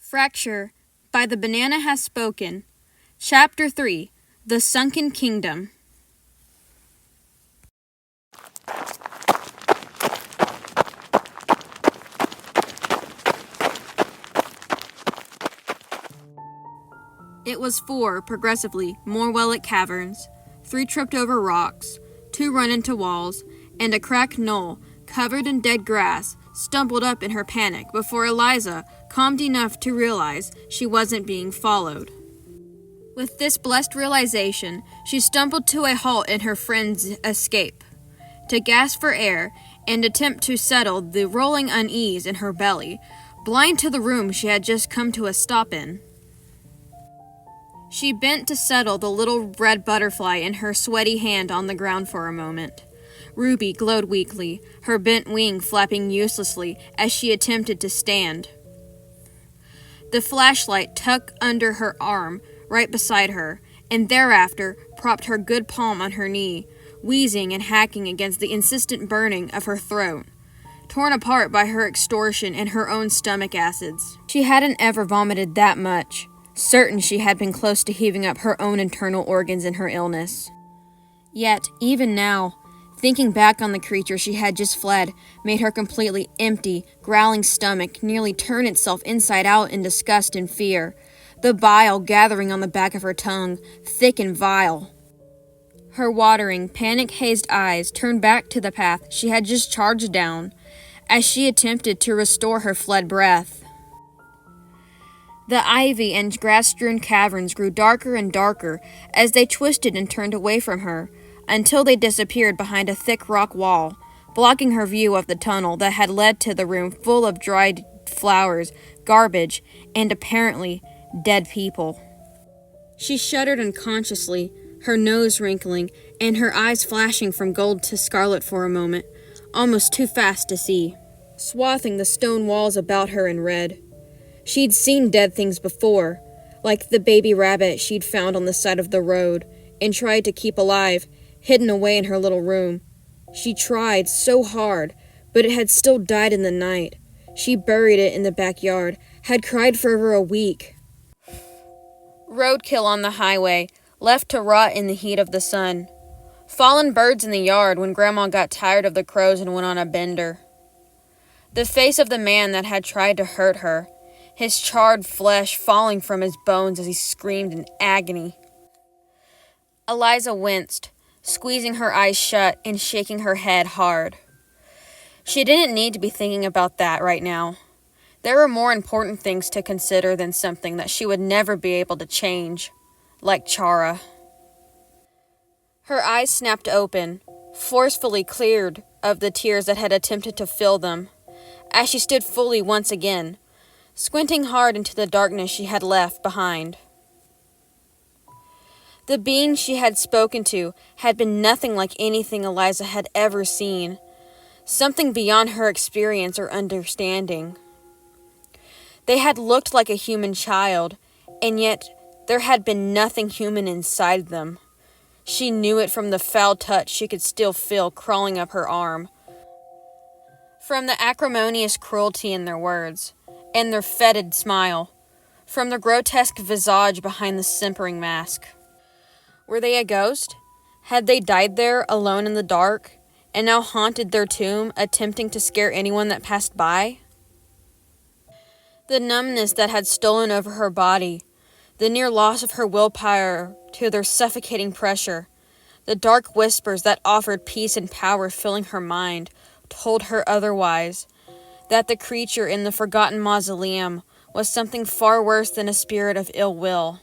Fracture by The Banana Has Spoken. Chapter 3. The Sunken Kingdom. It was 4, progressively, more well-lit caverns, 3 tripped over rocks, 2 run into walls, and a cracked knoll, covered in dead grass, stumbled up in her panic before Eliza calmed enough to realize she wasn't being followed. With this blessed realization, she stumbled to a halt in her friend's escape, to gasp for air and attempt to settle the rolling unease in her belly, blind to the room she had just come to a stop in. She bent to settle the little red butterfly in her sweaty hand on the ground for a moment. Ruby glowed weakly, her bent wing flapping uselessly as she attempted to stand. The flashlight tucked under her arm right beside her, and thereafter propped her good palm on her knee, wheezing and hacking against the insistent burning of her throat, torn apart by her extortion and her own stomach acids. She hadn't ever vomited that much, certain she had been close to heaving up her own internal organs in her illness. Yet, even now, thinking back on the creature she had just fled made her completely empty, growling stomach nearly turn itself inside out in disgust and fear, the bile gathering on the back of her tongue, thick and vile. Her watering, panic-hazed eyes turned back to the path she had just charged down, as she attempted to restore her fled breath. The ivy and grass-strewn caverns grew darker and darker as they twisted and turned away from her, until they disappeared behind a thick rock wall, blocking her view of the tunnel that had led to the room full of dried flowers, garbage, and apparently dead people. She shuddered unconsciously, her nose wrinkling, and her eyes flashing from gold to scarlet for a moment, almost too fast to see, swathing the stone walls about her in red. She'd seen dead things before, like the baby rabbit she'd found on the side of the road, and tried to keep alive, hidden away in her little room. She tried so hard, but it had still died in the night. She buried it in the backyard, had cried for over a week. Roadkill on the highway, left to rot in the heat of the sun. Fallen birds in the yard when Grandma got tired of the crows and went on a bender. The face of the man that had tried to hurt her, his charred flesh falling from his bones as he screamed in agony. Eliza winced, squeezing her eyes shut and shaking her head hard. She didn't need to be thinking about that right now. There were more important things to consider than something that she would never be able to change, like Chara. Her eyes snapped open, forcefully cleared of the tears that had attempted to fill them, as she stood fully once again, squinting hard into the darkness she had left behind. The being she had spoken to had been nothing like anything Eliza had ever seen, something beyond her experience or understanding. They had looked like a human child, and yet there had been nothing human inside them. She knew it from the foul touch she could still feel crawling up her arm, from the acrimonious cruelty in their words, and their fetid smile, from the grotesque visage behind the simpering mask. Were they a ghost? Had they died there alone in the dark, and now haunted their tomb, attempting to scare anyone that passed by? The numbness that had stolen over her body, the near loss of her willpower to their suffocating pressure, the dark whispers that offered peace and power filling her mind, told her otherwise, that the creature in the forgotten mausoleum was something far worse than a spirit of ill will.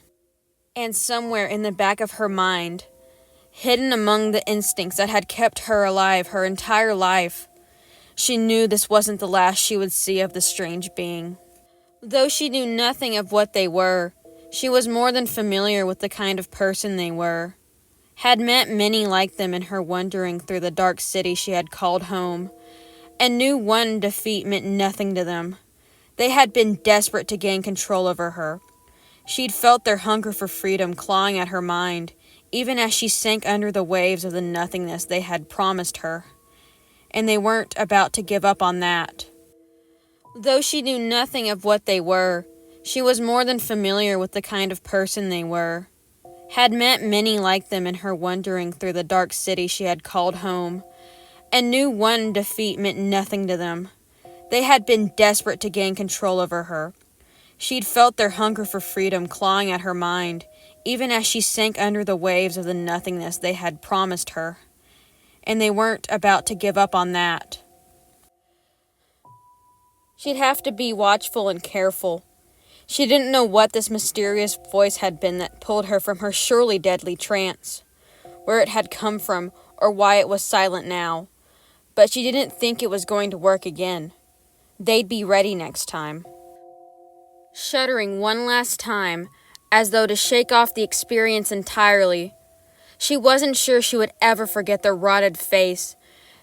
And somewhere in the back of her mind, hidden among the instincts that had kept her alive her entire life, she knew this wasn't the last she would see of the strange being. Though she knew nothing of what they were, she was more than familiar with the kind of person they were, had met many like them in her wandering through the dark city she had called home, and knew one defeat meant nothing to them. They had been desperate to gain control over her. She'd felt their hunger for freedom clawing at her mind, even as she sank under the waves of the nothingness they had promised her. And they weren't about to give up on that. Though she knew nothing of what they were, She was more than familiar with the kind of person they were, had met many like them in her wandering through the dark city she had called home, and knew one defeat meant nothing to them. They had been desperate to gain control over her. She'd felt their hunger for freedom clawing at her mind, even as she sank under the waves of the nothingness they had promised her. And they weren't about to give up on that. She'd have to be watchful and careful. She didn't know what this mysterious voice had been that pulled her from her surely deadly trance, where it had come from, or why it was silent now. But she didn't think it was going to work again. They'd be ready next time. Shuddering one last time, as though to shake off the experience entirely, she wasn't sure she would ever forget their rotted face,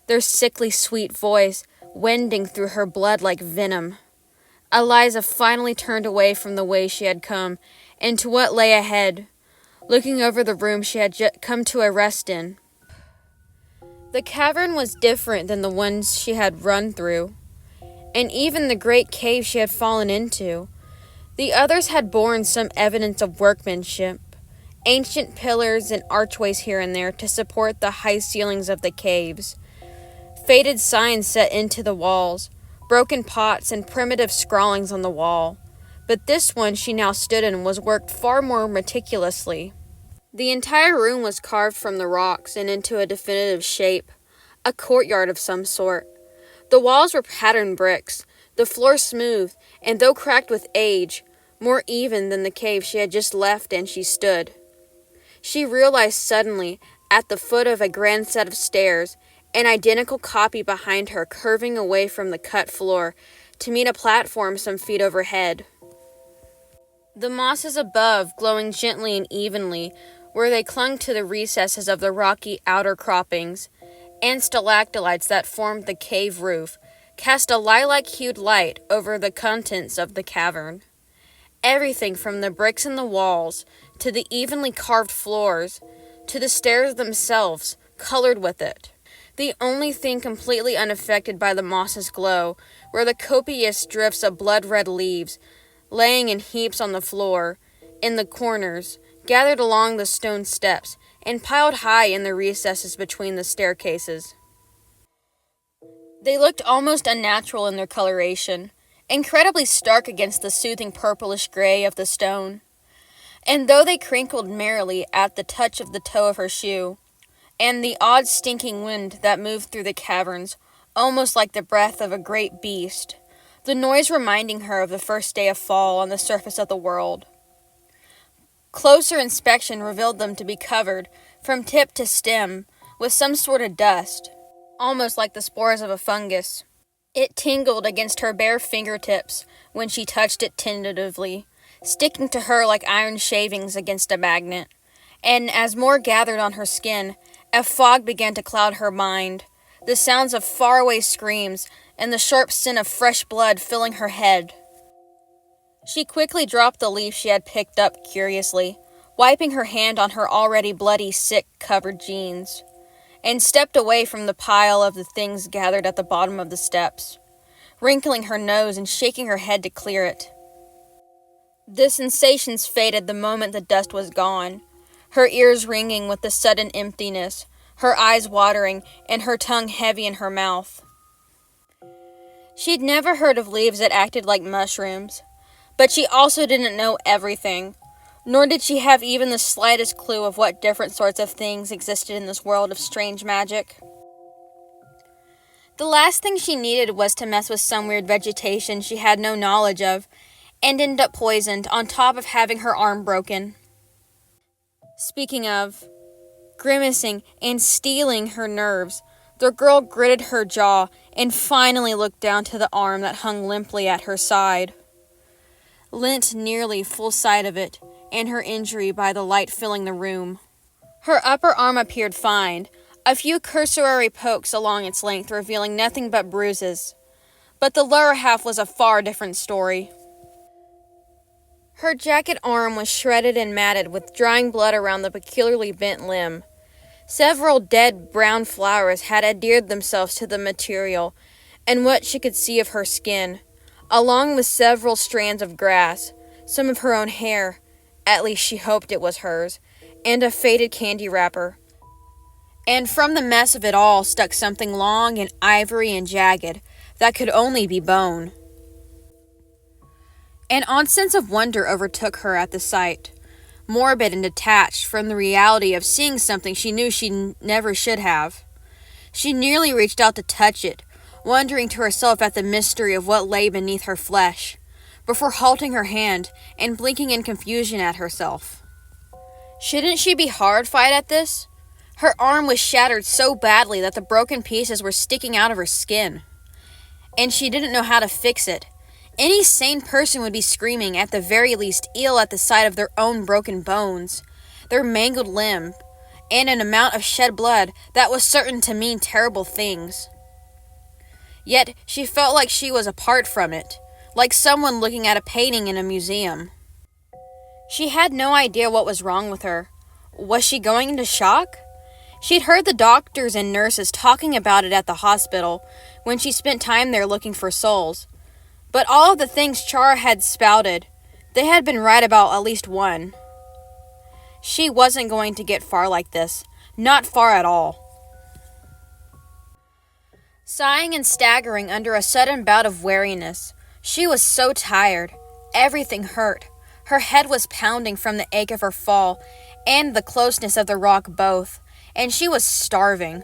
their sickly sweet voice wending through her blood like venom. Eliza finally turned away from the way she had come and to what lay ahead, looking over the room she had come to a rest in. The cavern was different than the ones she had run through, and even the great cave she had fallen into. The others had borne some evidence of workmanship, ancient pillars and archways here and there to support the high ceilings of the caves, faded signs set into the walls, broken pots and primitive scrawlings on the wall. But this one she now stood in was worked far more meticulously. The entire room was carved from the rocks and into a definitive shape, a courtyard of some sort. The walls were patterned bricks, the floor smooth, and though cracked with age, more even than the cave she had just left and she stood. She realized suddenly, at the foot of a grand set of stairs, an identical copy behind her curving away from the cut floor to meet a platform some feet overhead. The mosses above, glowing gently and evenly, where they clung to the recesses of the rocky outer croppings, and stalactites that formed the cave roof, cast a lilac-hued light over the contents of the cavern. Everything from the bricks in the walls, to the evenly carved floors, to the stairs themselves, colored with it. The only thing completely unaffected by the moss's glow were the copious drifts of blood-red leaves, laying in heaps on the floor, in the corners, gathered along the stone steps, and piled high in the recesses between the staircases. They looked almost unnatural in their coloration, incredibly stark against the soothing purplish gray of the stone. And though they crinkled merrily at the touch of the toe of her shoe, and the odd stinking wind that moved through the caverns, almost like the breath of a great beast, the noise reminding her of the first day of fall on the surface of the world. Closer inspection revealed them to be covered, from tip to stem, with some sort of dust, almost like the spores of a fungus. It tingled against her bare fingertips when she touched it tentatively, sticking to her like iron shavings against a magnet. And as more gathered on her skin, a fog began to cloud her mind, the sounds of faraway screams and the sharp scent of fresh blood filling her head. She quickly dropped the leaf she had picked up curiously, wiping her hand on her already bloody, sick-covered jeans, and stepped away from the pile of the things gathered at the bottom of the steps, wrinkling her nose and shaking her head to clear it. The sensations faded the moment the dust was gone, her ears ringing with the sudden emptiness, her eyes watering, and her tongue heavy in her mouth. She'd never heard of leaves that acted like mushrooms, but she also didn't know everything, nor did she have even the slightest clue of what different sorts of things existed in this world of strange magic. The last thing she needed was to mess with some weird vegetation she had no knowledge of, and end up poisoned on top of having her arm broken. Speaking of, grimacing and steeling her nerves, the girl gritted her jaw and finally looked down to the arm that hung limply at her side. Lent nearly full sight of it, and her injury by the light filling the room. Her upper arm appeared fine, a few cursory pokes along its length revealing nothing but bruises. But the lower half was a far different story. Her jacket arm was shredded and matted with drying blood around the peculiarly bent limb. Several dead brown flowers had adhered themselves to the material and what she could see of her skin, along with several strands of grass, some of her own hair, at least she hoped it was hers, and a faded candy wrapper. And from the mess of it all stuck something long and ivory and jagged that could only be bone. An odd sense of wonder overtook her at the sight, morbid and detached from the reality of seeing something she knew she never should have. She nearly reached out to touch it, wondering to herself at the mystery of what lay beneath her flesh, before halting her hand and blinking in confusion at herself. Shouldn't she be horrified at this? Her arm was shattered so badly that the broken pieces were sticking out of her skin, and she didn't know how to fix it. Any sane person would be screaming, at the very least ill at the sight of their own broken bones, their mangled limb, and an amount of shed blood that was certain to mean terrible things. Yet she felt like she was apart from it, like someone looking at a painting in a museum. She had no idea what was wrong with her. Was she going into shock? She'd heard the doctors and nurses talking about it at the hospital when she spent time there looking for souls. But all of the things Chara had spouted, they had been right about at least one. She wasn't going to get far like this. Not far at all. Sighing and staggering under a sudden bout of weariness, she was so tired. Everything hurt. Her head was pounding from the ache of her fall and the closeness of the rock both, and she was starving.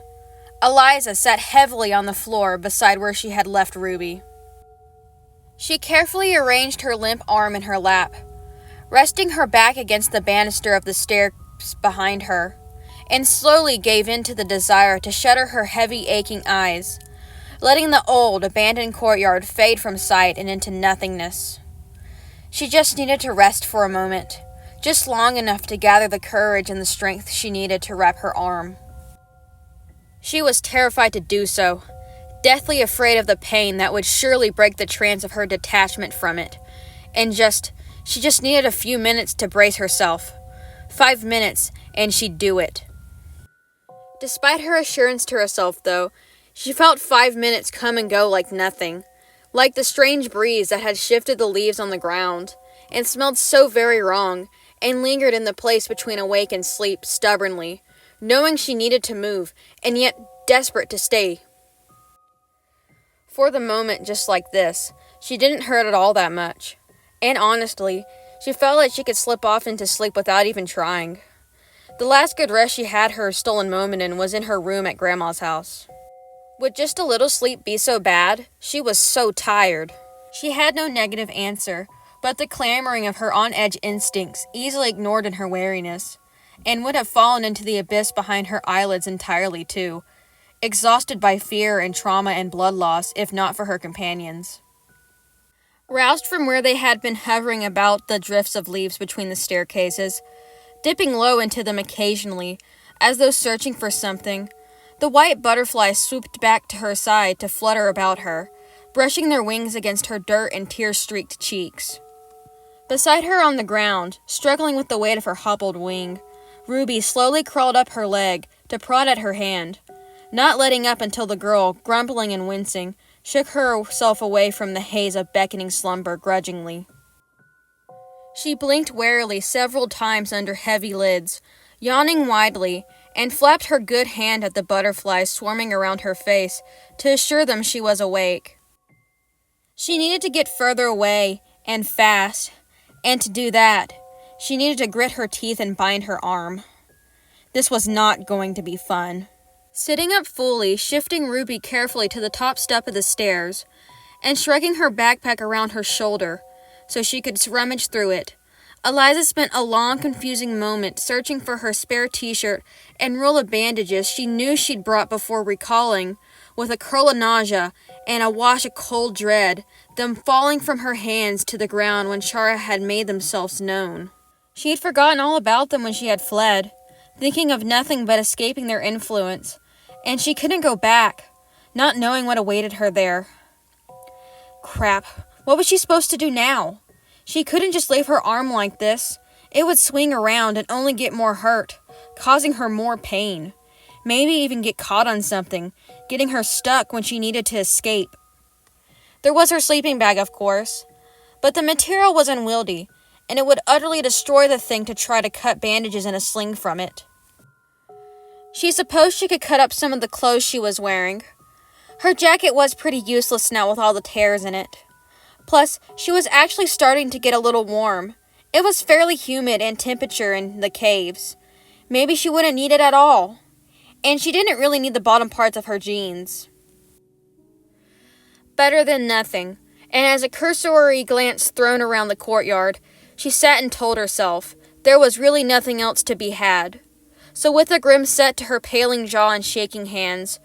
Eliza sat heavily on the floor beside where she had left Ruby. She carefully arranged her limp arm in her lap, resting her back against the banister of the stairs behind her, and slowly gave in to the desire to shutter her heavy, aching eyes, letting the old, abandoned courtyard fade from sight and into nothingness. She just needed to rest for a moment, just long enough to gather the courage and the strength she needed to wrap her arm. She was terrified to do so, deathly afraid of the pain that would surely break the trance of her detachment from it, and she just needed a few minutes to brace herself. 5 minutes, and she'd do it. Despite her assurance to herself, though, she felt 5 minutes come and go like nothing, like the strange breeze that had shifted the leaves on the ground, and smelled so very wrong, and lingered in the place between awake and sleep stubbornly, knowing she needed to move, and yet desperate to stay. For the moment, just like this, she didn't hurt at all that much. And honestly, she felt like she could slip off into sleep without even trying. The last good rest she had her stolen moment in was in her room at Grandma's house. Would just a little sleep be so bad? She was so tired. She had no negative answer, but the clamoring of her on-edge instincts, easily ignored in her weariness, and would have fallen into the abyss behind her eyelids entirely too, exhausted by fear and trauma and blood loss, if not for her companions. Roused from where they had been hovering about the drifts of leaves between the staircases, dipping low into them occasionally, as though searching for something, the white butterflies swooped back to her side to flutter about her, brushing their wings against her dirt and tear-streaked cheeks. Beside her on the ground, struggling with the weight of her hobbled wing, Ruby slowly crawled up her leg to prod at her hand, not letting up until the girl, grumbling and wincing, shook herself away from the haze of beckoning slumber grudgingly. She blinked warily several times under heavy lids, yawning widely, and flapped her good hand at the butterflies swarming around her face to assure them she was awake. She needed to get further away, and fast, and to do that, she needed to grit her teeth and bind her arm. This was not going to be fun. Sitting up fully, shifting Ruby carefully to the top step of the stairs, and shrugging her backpack around her shoulder so she could rummage through it, Eliza spent a long, confusing moment searching for her spare t-shirt and roll of bandages she knew she'd brought before recalling, with a curl of nausea and a wash of cold dread, them falling from her hands to the ground when Chara had made themselves known. She had forgotten all about them when she had fled, thinking of nothing but escaping their influence, and she couldn't go back, not knowing what awaited her there. Crap, what was she supposed to do now? She couldn't just leave her arm like this. It would swing around and only get more hurt, causing her more pain. Maybe even get caught on something, getting her stuck when she needed to escape. There was her sleeping bag, of course, but the material was unwieldy, and it would utterly destroy the thing to try to cut bandages in a sling from it. She supposed she could cut up some of the clothes she was wearing. Her jacket was pretty useless now with all the tears in it. Plus, she was actually starting to get a little warm. It was fairly humid and temperature in the caves. Maybe she wouldn't need it at all. And she didn't really need the bottom parts of her jeans. Better than nothing, and as a cursory glance thrown around the courtyard, she sat and told herself there was really nothing else to be had. So with a grim set to her paling jaw and shaking hands,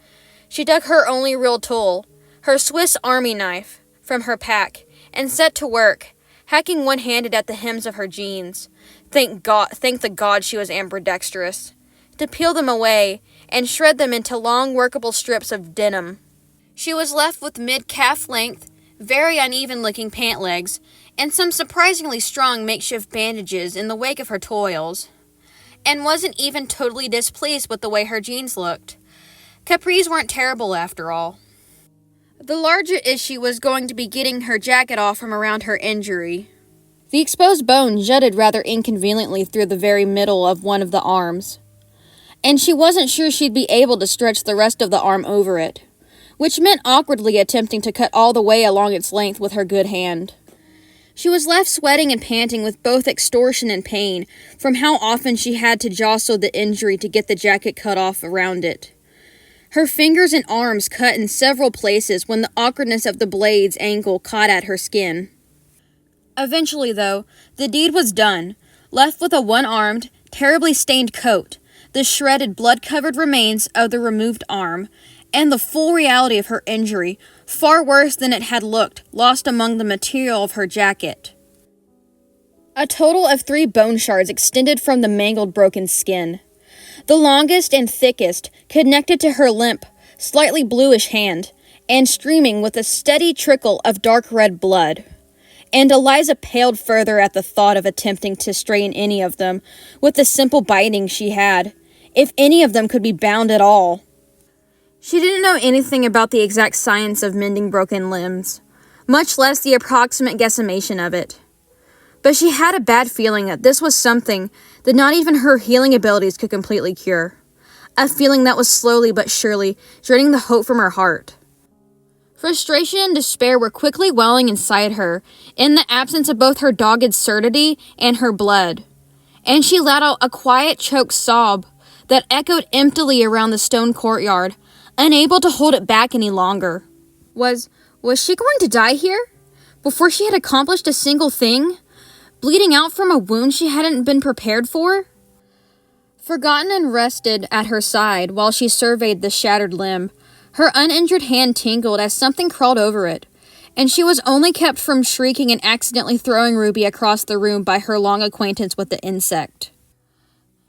she dug her only real tool, her Swiss Army knife, from her pack, and set to work, hacking one-handed at the hems of her jeans. Thank the God she was ambidextrous. To peel them away and shred them into long workable strips of denim. She was left with mid-calf length, very uneven-looking pant legs, and some surprisingly strong makeshift bandages in the wake of her toils, and wasn't even totally displeased with the way her jeans looked. Capris weren't terrible after all. The larger issue was going to be getting her jacket off from around her injury. The exposed bone jutted rather inconveniently through the very middle of one of the arms, and she wasn't sure she'd be able to stretch the rest of the arm over it, which meant awkwardly attempting to cut all the way along its length with her good hand. She was left sweating and panting with both extortion and pain from how often she had to jostle the injury to get the jacket cut off around it. Her fingers and arms cut in several places when the awkwardness of the blade's angle caught at her skin. Eventually, though, the deed was done, left with a one-armed, terribly stained coat, the shredded, blood-covered remains of the removed arm, and the full reality of her injury, far worse than it had looked, lost among the material of her jacket. A total of 3 bone shards extended from the mangled, broken skin. The longest and thickest connected to her limp, slightly bluish hand, and streaming with a steady trickle of dark red blood. And Eliza paled further at the thought of attempting to straighten any of them with the simple biting she had, if any of them could be bound at all. She didn't know anything about the exact science of mending broken limbs, much less the approximate guesstimation of it. But she had a bad feeling that this was something that not even her healing abilities could completely cure. A feeling that was slowly but surely draining the hope from her heart. Frustration and despair were quickly welling inside her, in the absence of both her dogged certainty and her blood. And she let out a quiet, choked sob that echoed emptily around the stone courtyard, unable to hold it back any longer. Was she going to die here? Before she had accomplished a single thing? Bleeding out from a wound she hadn't been prepared for? Forgotten and rested at her side while she surveyed the shattered limb, her uninjured hand tingled as something crawled over it, and she was only kept from shrieking and accidentally throwing Ruby across the room by her long acquaintance with the insect.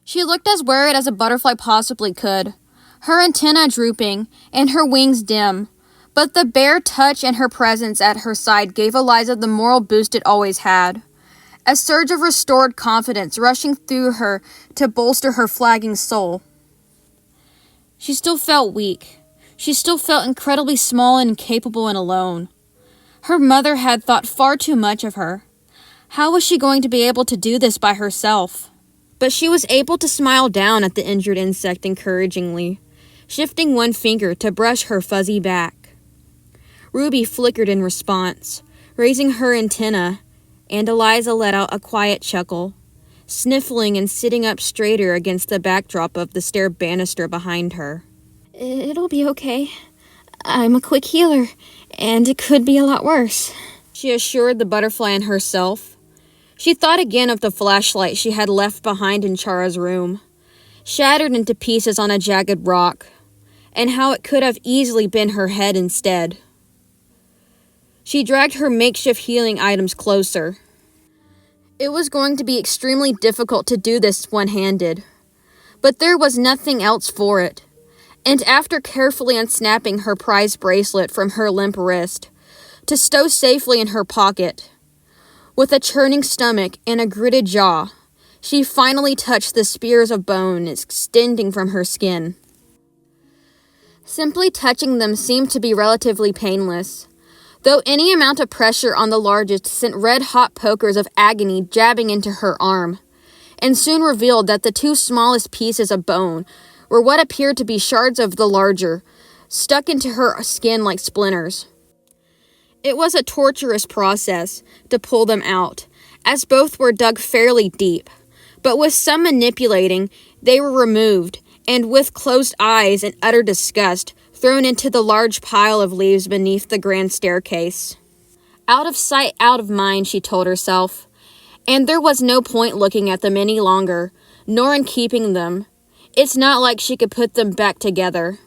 She looked as worried as a butterfly possibly could, her antennae drooping and her wings dim, but the bare touch and her presence at her side gave Eliza the moral boost it always had. A surge of restored confidence rushing through her to bolster her flagging soul. She still felt weak. She still felt incredibly small and incapable and alone. Her mother had thought far too much of her. How was she going to be able to do this by herself? But she was able to smile down at the injured insect encouragingly, shifting one finger to brush her fuzzy back. Ruby flickered in response, raising her antenna, and Eliza let out a quiet chuckle, sniffling and sitting up straighter against the backdrop of the stair banister behind her. "It'll be okay. I'm a quick healer, and it could be a lot worse," she assured the butterfly and herself. She thought again of the flashlight she had left behind in Chara's room, shattered into pieces on a jagged rock, and how it could have easily been her head instead. She dragged her makeshift healing items closer. It was going to be extremely difficult to do this one-handed, but there was nothing else for it. And after carefully unsnapping her prized bracelet from her limp wrist, to stow safely in her pocket, with a churning stomach and a gritted jaw, she finally touched the spears of bone extending from her skin. Simply touching them seemed to be relatively painless, though any amount of pressure on the largest sent red-hot pokers of agony jabbing into her arm, and soon revealed that the two smallest pieces of bone were what appeared to be shards of the larger, stuck into her skin like splinters. It was a torturous process to pull them out, as both were dug fairly deep, but with some manipulating, they were removed, and with closed eyes and utter disgust, thrown into the large pile of leaves beneath the grand staircase. Out of sight, out of mind, she told herself, and there was no point looking at them any longer, nor in keeping them. It's not like she could put them back together.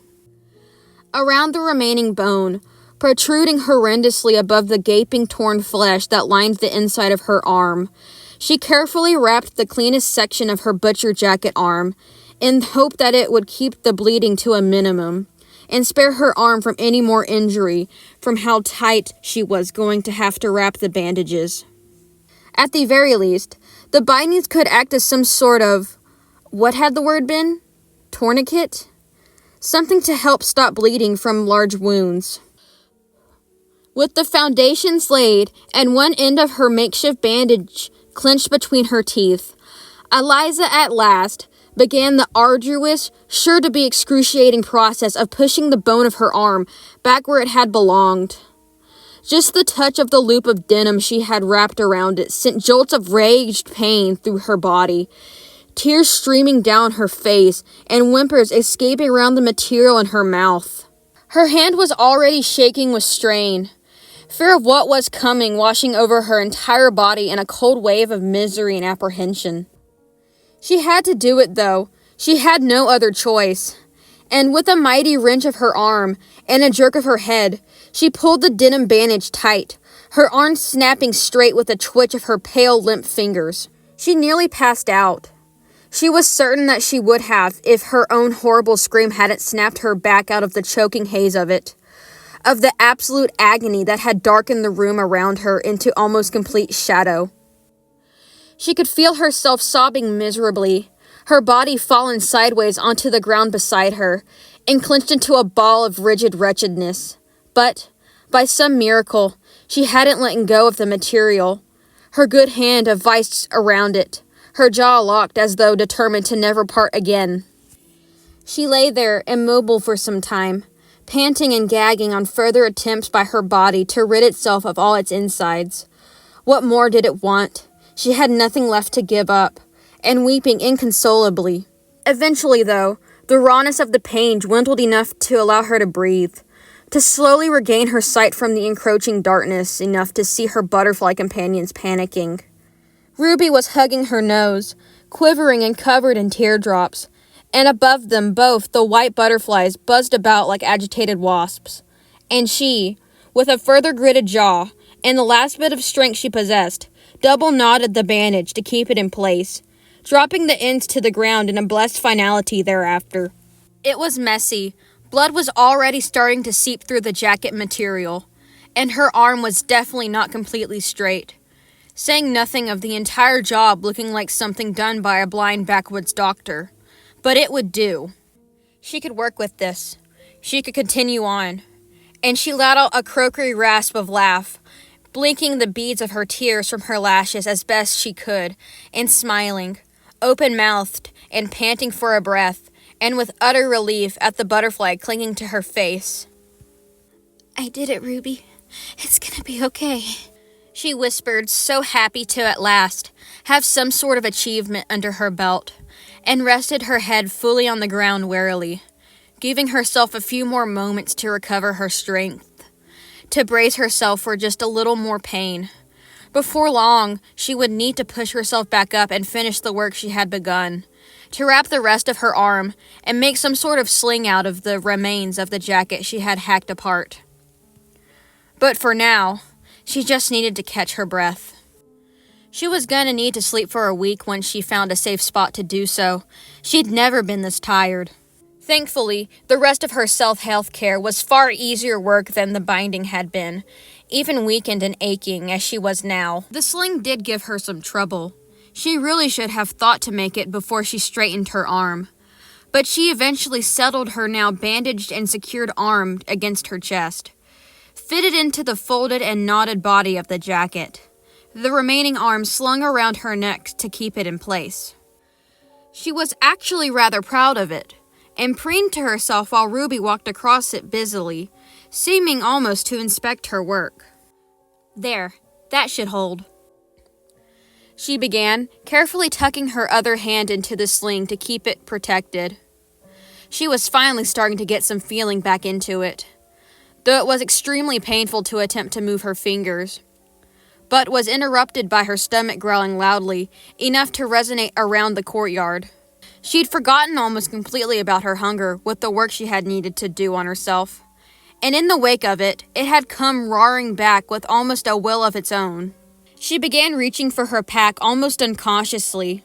Around the remaining bone, protruding horrendously above the gaping torn flesh that lined the inside of her arm, she carefully wrapped the cleanest section of her butcher jacket arm, in hope that it would keep the bleeding to a minimum, and spare her arm from any more injury from how tight she was going to have to wrap the bandages. At the very least, the bindings could act as some sort of, what had the word been? Tourniquet? Something to help stop bleeding from large wounds. With the foundations laid and one end of her makeshift bandage clenched between her teeth, Eliza at last began the arduous, sure-to-be excruciating process of pushing the bone of her arm back where it had belonged. Just the touch of the loop of denim she had wrapped around it sent jolts of raged pain through her body, tears streaming down her face, and whimpers escaping around the material in her mouth. Her hand was already shaking with strain, fear of what was coming washing over her entire body in a cold wave of misery and apprehension. She had to do it, though. She had no other choice. And with a mighty wrench of her arm and a jerk of her head, she pulled the denim bandage tight, her arm snapping straight with a twitch of her pale, limp fingers. She nearly passed out. She was certain that she would have if her own horrible scream hadn't snapped her back out of the choking haze of it, of the absolute agony that had darkened the room around her into almost complete shadow. She could feel herself sobbing miserably, her body fallen sideways onto the ground beside her, and clenched into a ball of rigid wretchedness. But, by some miracle, she hadn't let go of the material, her good hand a vice around it, her jaw locked as though determined to never part again. She lay there, immobile for some time, panting and gagging on further attempts by her body to rid itself of all its insides. What more did it want? She had nothing left to give up, and weeping inconsolably. Eventually, though, the rawness of the pain dwindled enough to allow her to breathe, to slowly regain her sight from the encroaching darkness enough to see her butterfly companions panicking. Ruby was hugging her nose, quivering and covered in teardrops, and above them both the white butterflies buzzed about like agitated wasps. And she, with a further gritted jaw, and the last bit of strength she possessed, double knotted the bandage to keep it in place, dropping the ends to the ground in a blessed finality thereafter. It was messy. Blood was already starting to seep through the jacket material, and her arm was definitely not completely straight, saying nothing of the entire job looking like something done by a blind backwoods doctor. But it would do. She could work with this. She could continue on. And she let out a croaky rasp of laugh, blinking the beads of her tears from her lashes as best she could, and smiling, open-mouthed and panting for a breath, and with utter relief at the butterfly clinging to her face. "I did it, Ruby. It's gonna be okay," she whispered, so happy to at last have some sort of achievement under her belt, and rested her head fully on the ground warily, giving herself a few more moments to recover her strength, to brace herself for just a little more pain. Before long, she would need to push herself back up and finish the work she had begun, to wrap the rest of her arm and make some sort of sling out of the remains of the jacket she had hacked apart. But for now, she just needed to catch her breath. She was gonna need to sleep for a week once she found a safe spot to do so. She'd never been this tired. Thankfully, the rest of her self-health care was far easier work than the binding had been, even weakened and aching as she was now. The sling did give her some trouble. She really should have thought to make it before she straightened her arm. But she eventually settled her now bandaged and secured arm against her chest, fitted into the folded and knotted body of the jacket, the remaining arm slung around her neck to keep it in place. She was actually rather proud of it, and preened to herself while Ruby walked across it busily, seeming almost to inspect her work. "There, that should hold," she began, carefully tucking her other hand into the sling to keep it protected. She was finally starting to get some feeling back into it, though it was extremely painful to attempt to move her fingers, but was interrupted by her stomach growling loudly, enough to resonate around the courtyard. She'd forgotten almost completely about her hunger with the work she had needed to do on herself, and in the wake of it, it had come roaring back with almost a will of its own. She began reaching for her pack almost unconsciously,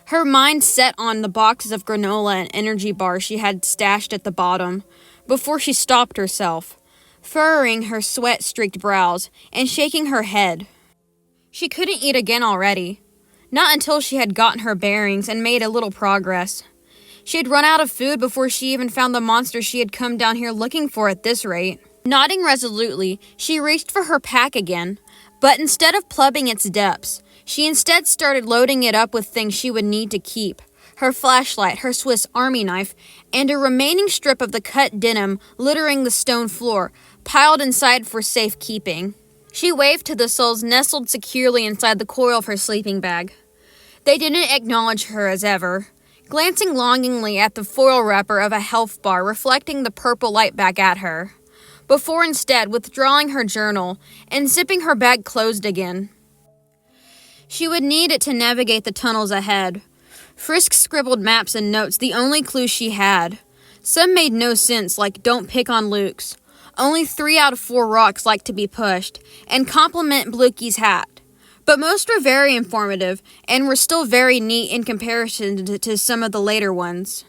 her mind set on the boxes of granola and energy bars she had stashed at the bottom, before she stopped herself, furrowing her sweat-streaked brows and shaking her head. She couldn't eat again already, not until she had gotten her bearings and made a little progress. She had run out of food before she even found the monster she had come down here looking for at this rate. Nodding resolutely, she reached for her pack again, but instead of plugging its depths, she instead started loading it up with things she would need to keep: her flashlight, her Swiss Army knife, and a remaining strip of the cut denim littering the stone floor, piled inside for safekeeping. She waved to the souls nestled securely inside the coil of her sleeping bag. They didn't acknowledge her as ever, glancing longingly at the foil wrapper of a health bar reflecting the purple light back at her, before instead withdrawing her journal and zipping her bag closed again. She would need it to navigate the tunnels ahead. Frisk scribbled maps and notes, the only clues she had. Some made no sense, like "don't pick on Luke's," "only 3 out of 4 rocks like to be pushed," and "compliment Blukey's hat." But most were very informative, and were still very neat in comparison to some of the later ones.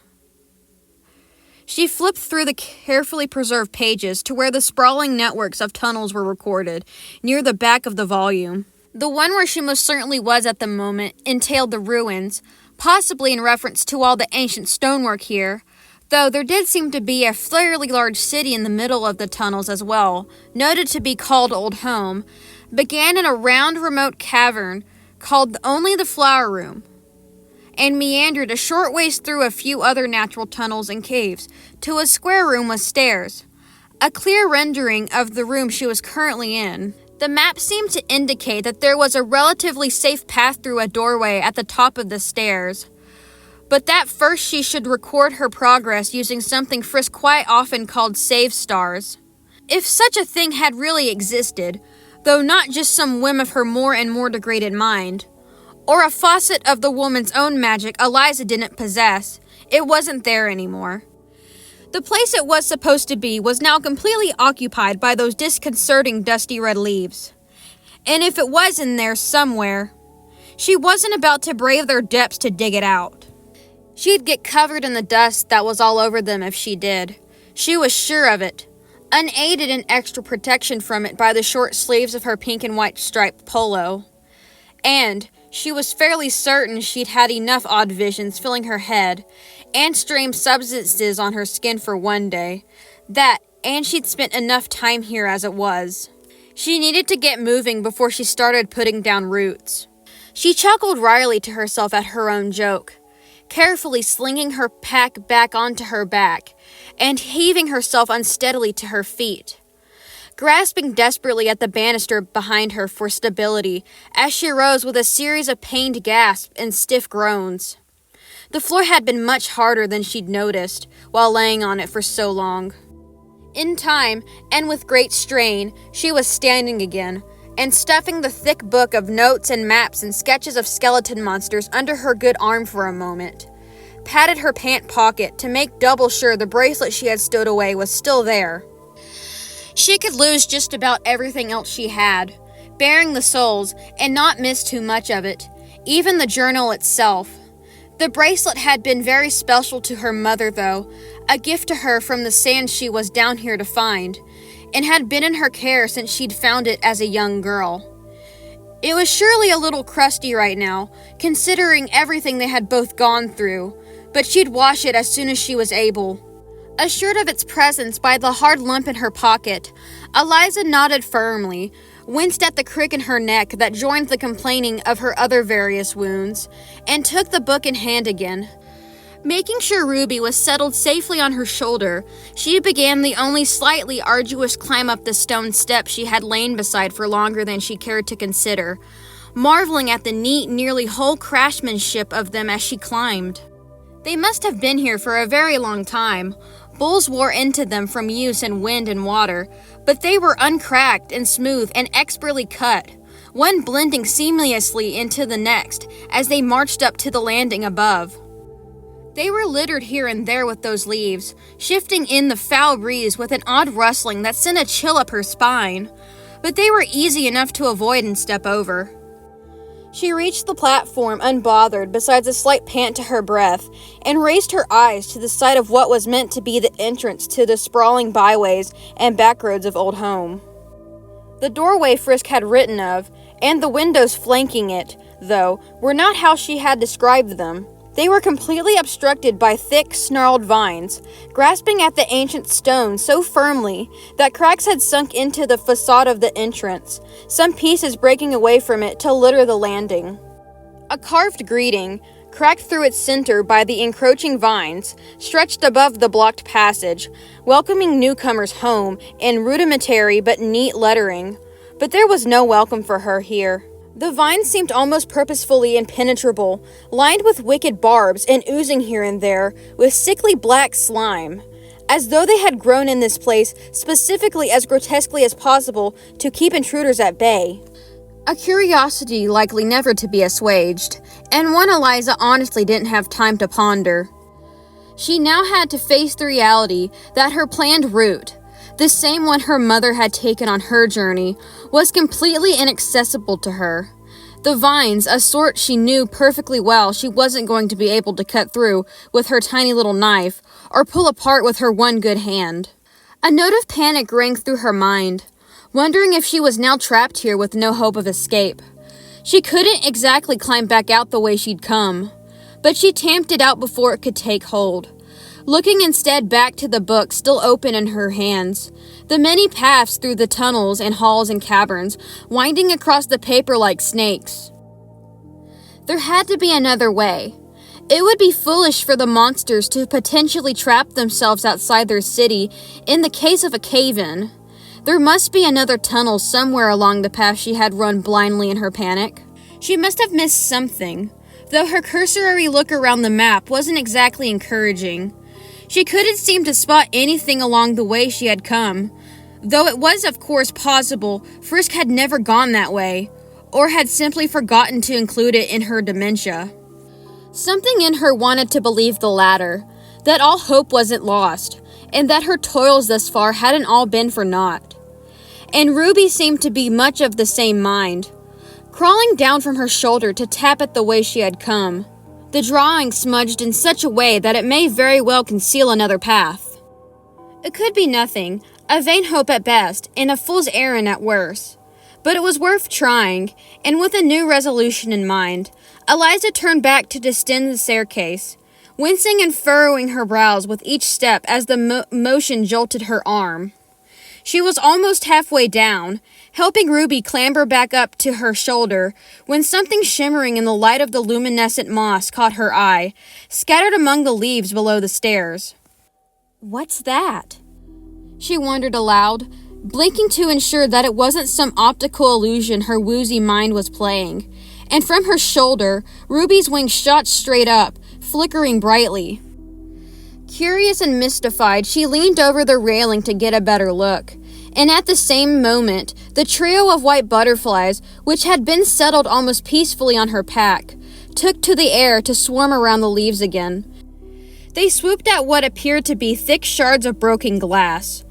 She flipped through the carefully preserved pages to where the sprawling networks of tunnels were recorded, near the back of the volume. The one where she most certainly was at the moment entailed the ruins, possibly in reference to all the ancient stonework here, though there did seem to be a fairly large city in the middle of the tunnels as well, noted to be called Old Home, began in a round remote cavern called only the Flower Room, and meandered a short ways through a few other natural tunnels and caves to a square room with stairs, a clear rendering of the room she was currently in. The map seemed to indicate that there was a relatively safe path through a doorway at the top of the stairs, but that first she should record her progress using something Frisk quite often called save stars. If such a thing had really existed, though not just some whim of her more and more degraded mind, or a faucet of the woman's own magic Eliza didn't possess, it wasn't there anymore. The place it was supposed to be was now completely occupied by those disconcerting dusty red leaves. And if it was in there somewhere, she wasn't about to brave their depths to dig it out. She'd get covered in the dust that was all over them if she did. She was sure of it, unaided in extra protection from it by the short sleeves of her pink and white striped polo. And she was fairly certain she'd had enough odd visions filling her head, and strange substances on her skin for one day, and she'd spent enough time here as it was. She needed to get moving before she started putting down roots. She chuckled wryly to herself at her own joke, carefully slinging her pack back onto her back, and heaving herself unsteadily to her feet, grasping desperately at the banister behind her for stability as she rose with a series of pained gasps and stiff groans. The floor had been much harder than she'd noticed while laying on it for so long. In time, and with great strain, she was standing again, and stuffing the thick book of notes and maps and sketches of skeleton monsters under her good arm for a moment, patted her pant pocket to make double sure the bracelet she had stowed away was still there. She could lose just about everything else she had, bearing the souls, and not miss too much of it, even the journal itself. The bracelet had been very special to her mother, though, a gift to her from the sands she was down here to find, and had been in her care since she'd found it as a young girl. It was surely a little crusty right now, considering everything they had both gone through, but she'd wash it as soon as she was able. Assured of its presence by the hard lump in her pocket, Eliza nodded firmly, winced at the crick in her neck that joined the complaining of her other various wounds, and took the book in hand again. Making sure Ruby was settled safely on her shoulder, she began the only slightly arduous climb up the stone steps she had lain beside for longer than she cared to consider, marveling at the neat, nearly whole craftsmanship of them as she climbed. They must have been here for a very long time. Bulls wore into them from use in wind and water, but they were uncracked and smooth and expertly cut, one blending seamlessly into the next as they marched up to the landing above. They were littered here and there with those leaves, shifting in the foul breeze with an odd rustling that sent a chill up her spine, but they were easy enough to avoid and step over. She reached the platform unbothered besides a slight pant to her breath, and raised her eyes to the sight of what was meant to be the entrance to the sprawling byways and backroads of Old Home. The doorway Frisk had written of, and the windows flanking it, though, were not how she had described them. They were completely obstructed by thick, snarled vines, grasping at the ancient stone so firmly that cracks had sunk into the facade of the entrance, some pieces breaking away from it to litter the landing. A carved greeting, cracked through its center by the encroaching vines, stretched above the blocked passage, welcoming newcomers home in rudimentary but neat lettering. But there was no welcome for her here. The vines seemed almost purposefully impenetrable, lined with wicked barbs and oozing here and there with sickly black slime, as though they had grown in this place specifically as grotesquely as possible to keep intruders at bay. A curiosity likely never to be assuaged, and one Eliza honestly didn't have time to ponder. She now had to face the reality that her planned route, the same one her mother had taken on her journey, was completely inaccessible to her. The vines, a sort she knew perfectly well she wasn't going to be able to cut through with her tiny little knife, or pull apart with her one good hand. A note of panic rang through her mind, wondering if she was now trapped here with no hope of escape. She couldn't exactly climb back out the way she'd come, but she tamped it out before it could take hold, looking instead back to the book still open in her hands, the many paths through the tunnels and halls and caverns, winding across the paper like snakes. There had to be another way. It would be foolish for the monsters to potentially trap themselves outside their city in the case of a cave-in. There must be another tunnel somewhere along the path she had run blindly in her panic. She must have missed something, though her cursory look around the map wasn't exactly encouraging. She couldn't seem to spot anything along the way she had come, though it was of course possible Frisk had never gone that way, or had simply forgotten to include it in her dementia. Something in her wanted to believe the latter, that all hope wasn't lost, and that her toils thus far hadn't all been for naught. And Ruby seemed to be much of the same mind, crawling down from her shoulder to tap at the way she had come, the drawing smudged in such a way that it may very well conceal another path. It could be nothing, a vain hope at best, and a fool's errand at worst. But it was worth trying, and with a new resolution in mind, Eliza turned back to descend the staircase, wincing and furrowing her brows with each step as the motion jolted her arm. She was almost halfway down, helping Ruby clamber back up to her shoulder, when something shimmering in the light of the luminescent moss caught her eye, scattered among the leaves below the stairs. "What's that?" she wondered aloud, blinking to ensure that it wasn't some optical illusion her woozy mind was playing, and from her shoulder, Ruby's wings shot straight up, flickering brightly. Curious and mystified, she leaned over the railing to get a better look, and at the same moment, the trio of white butterflies, which had been settled almost peacefully on her pack, took to the air to swarm around the leaves again. They swooped at what appeared to be thick shards of broken glass,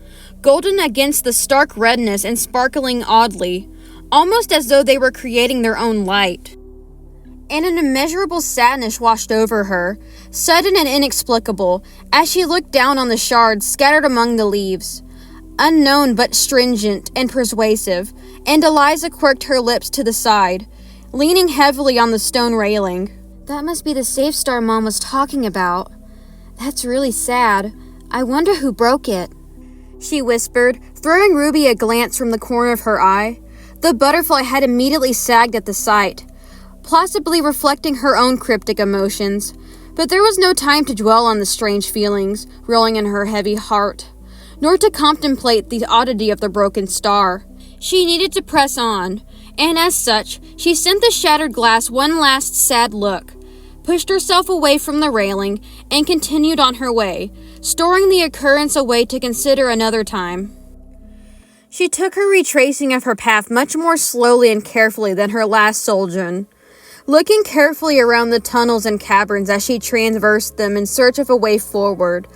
golden against the stark redness and sparkling oddly, almost as though they were creating their own light. And an immeasurable sadness washed over her, sudden and inexplicable, as she looked down on the shards scattered among the leaves, unknown but stringent and persuasive, and Eliza quirked her lips to the side, leaning heavily on the stone railing. "That must be the safe star Mom was talking about. That's really sad. I wonder who broke it." she whispered, throwing Ruby a glance from the corner of her eye. The butterfly had immediately sagged at the sight, plausibly reflecting her own cryptic emotions. But there was no time to dwell on the strange feelings rolling in her heavy heart, nor to contemplate the oddity of the broken star. She needed to press on, and as such, she sent the shattered glass one last sad look, pushed herself away from the railing, and continued on her way, storing the occurrence away to consider another time. She took her retracing of her path much more slowly and carefully than her last sojourn, looking carefully around the tunnels and caverns as she traversed them in search of a way forward,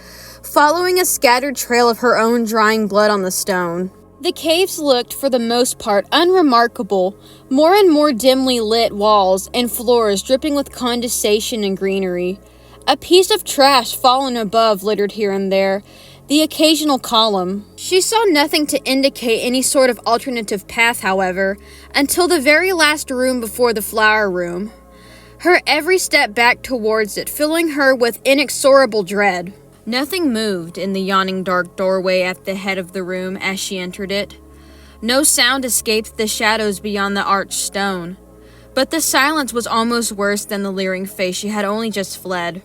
following a scattered trail of her own drying blood on the stone. The caves looked, for the most part, unremarkable, more and more dimly lit walls and floors dripping with condensation and greenery. A piece of trash fallen above littered here and there, the occasional column. She saw nothing to indicate any sort of alternative path, however, until the very last room before the flower room. Her every step back towards it filling her with inexorable dread. Nothing moved in the yawning dark doorway at the head of the room as she entered it. No sound escaped the shadows beyond the arched stone, but the silence was almost worse than the leering face she had only just fled.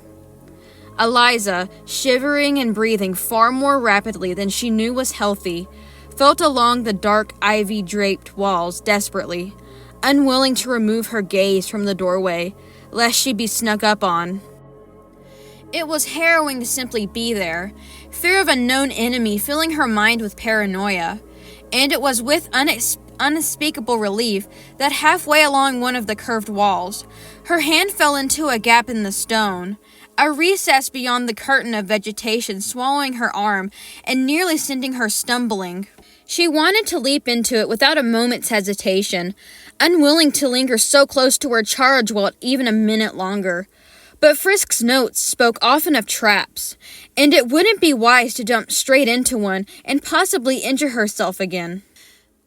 Eliza, shivering and breathing far more rapidly than she knew was healthy, felt along the dark ivy-draped walls desperately, unwilling to remove her gaze from the doorway, lest she be snuck up on. It was harrowing to simply be there, fear of a known enemy filling her mind with paranoia, and it was with unspeakable relief that halfway along one of the curved walls, her hand fell into a gap in the stone, a recess beyond the curtain of vegetation swallowing her arm and nearly sending her stumbling. She wanted to leap into it without a moment's hesitation, unwilling to linger so close to her charge while even a minute longer. But Frisk's notes spoke often of traps, and it wouldn't be wise to jump straight into one and possibly injure herself again.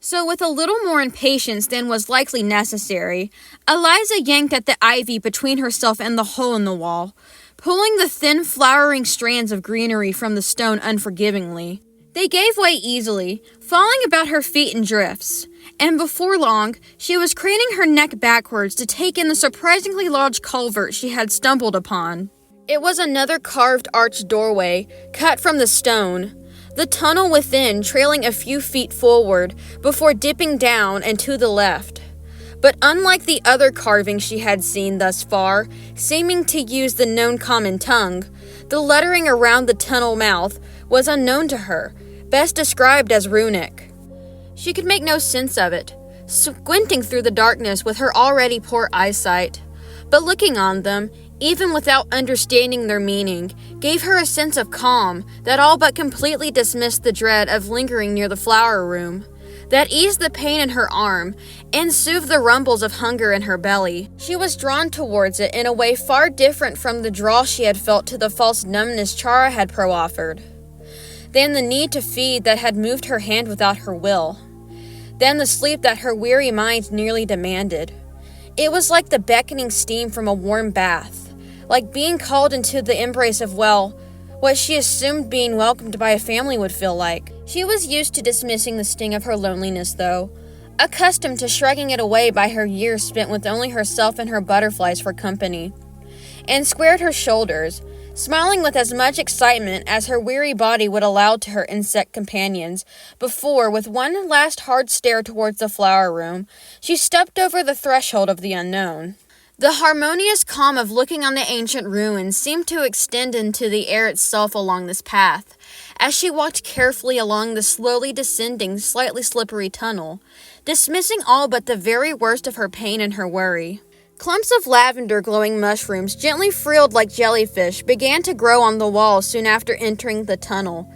So with a little more impatience than was likely necessary, Eliza yanked at the ivy between herself and the hole in the wall, pulling the thin flowering strands of greenery from the stone unforgivingly. They gave way easily, falling about her feet in drifts, and before long, she was craning her neck backwards to take in the surprisingly large culvert she had stumbled upon. It was another carved arched doorway, cut from the stone, the tunnel within trailing a few feet forward before dipping down and to the left. But unlike the other carvings she had seen thus far, seeming to use the known common tongue, the lettering around the tunnel mouth was unknown to her, best described as runic. She could make no sense of it, squinting through the darkness with her already poor eyesight. But looking on them, even without understanding their meaning, gave her a sense of calm that all but completely dismissed the dread of lingering near the flower room, that eased the pain in her arm and soothed the rumbles of hunger in her belly. She was drawn towards it in a way far different from the draw she had felt to the false numbness Chara had proffered, than the need to feed that had moved her hand without her will, than the sleep that her weary mind nearly demanded. It was like the beckoning steam from a warm bath, like being called into the embrace of, what she assumed being welcomed by a family would feel like. She was used to dismissing the sting of her loneliness, though, accustomed to shrugging it away by her years spent with only herself and her butterflies for company, and squared her shoulders, smiling with as much excitement as her weary body would allow to her insect companions, before, with one last hard stare towards the flower room, she stepped over the threshold of the unknown. The harmonious calm of looking on the ancient ruins seemed to extend into the air itself along this path, as she walked carefully along the slowly descending, slightly slippery tunnel, dismissing all but the very worst of her pain and her worry. Clumps of lavender glowing mushrooms, gently frilled like jellyfish, began to grow on the walls soon after entering the tunnel,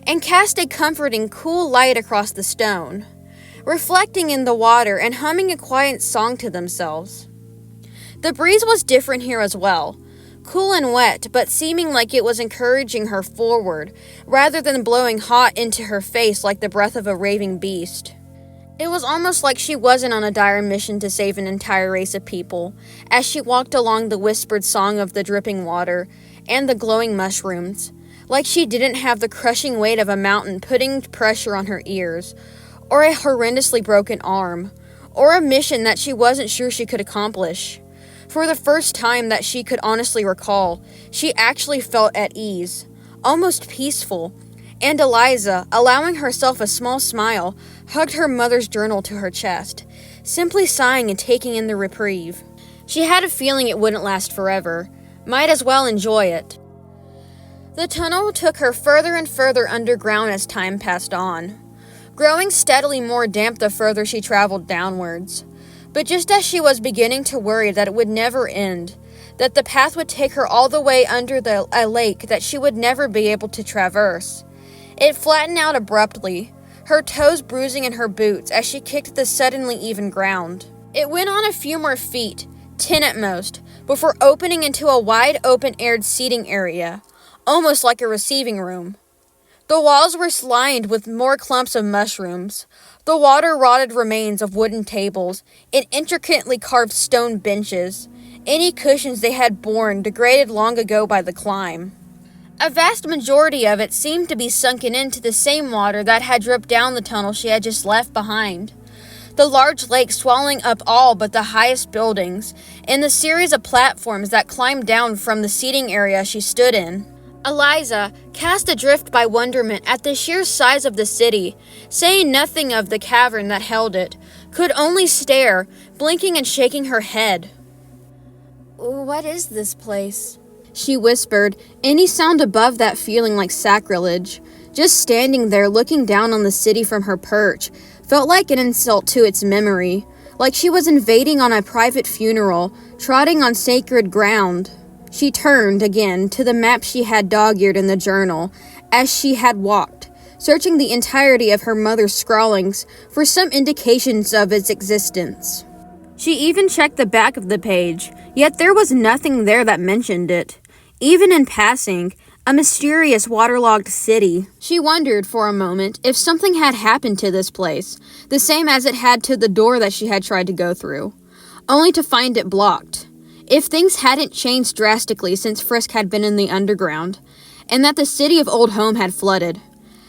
and cast a comforting, cool light across the stone, reflecting in the water and humming a quiet song to themselves. The breeze was different here as well, cool and wet, but seeming like it was encouraging her forward, rather than blowing hot into her face like the breath of a raving beast. It was almost like she wasn't on a dire mission to save an entire race of people, as she walked along the whispered song of the dripping water and the glowing mushrooms, like she didn't have the crushing weight of a mountain putting pressure on her ears, or a horrendously broken arm, or a mission that she wasn't sure she could accomplish. For the first time that she could honestly recall, she actually felt at ease, almost peaceful, and Eliza, allowing herself a small smile, hugged her mother's journal to her chest, simply sighing and taking in the reprieve. She had a feeling it wouldn't last forever. Might as well enjoy it. The tunnel took her further and further underground as time passed on, growing steadily more damp the further she traveled downwards. But just as she was beginning to worry that it would never end, that the path would take her all the way under a lake that she would never be able to traverse, it flattened out abruptly, her toes bruising in her boots as she kicked the suddenly even ground. It went on a few more feet, 10 at most, before opening into a wide open-aired seating area, almost like a receiving room. The walls were lined with more clumps of mushrooms, the water-rotted remains of wooden tables, and intricately carved stone benches, any cushions they had borne degraded long ago by the climb. A vast majority of it seemed to be sunken into the same water that had dripped down the tunnel she had just left behind. The large lake swallowing up all but the highest buildings, and the series of platforms that climbed down from the seating area she stood in. Eliza, cast adrift by wonderment at the sheer size of the city, saying nothing of the cavern that held it, could only stare, blinking and shaking her head. "What is this place?" she whispered, any sound above that feeling like sacrilege. Just standing there looking down on the city from her perch felt like an insult to its memory, like she was invading on a private funeral, trotting on sacred ground. She turned again to the map she had dog-eared in the journal as she had walked, searching the entirety of her mother's scrawlings for some indications of its existence. She even checked the back of the page, yet there was nothing there that mentioned it. Even in passing, a mysterious waterlogged city. She wondered for a moment if something had happened to this place, the same as it had to the door that she had tried to go through, only to find it blocked. If things hadn't changed drastically since Frisk had been in the underground, and that the city of Old Home had flooded.